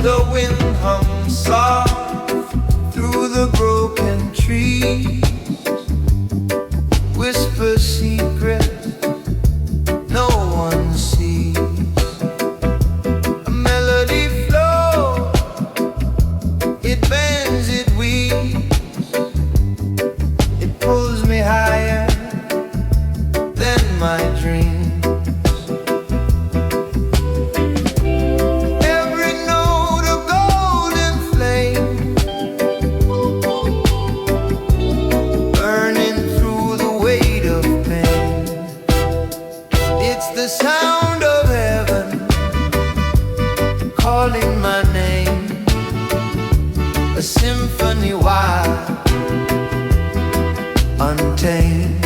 The wind hums soft through the broken trees, whisper secrets no one sees. A melody flows, it bends, it weaves, it pulls me higher than my dreams. The sound of heaven calling my name, a symphony wild, untamed.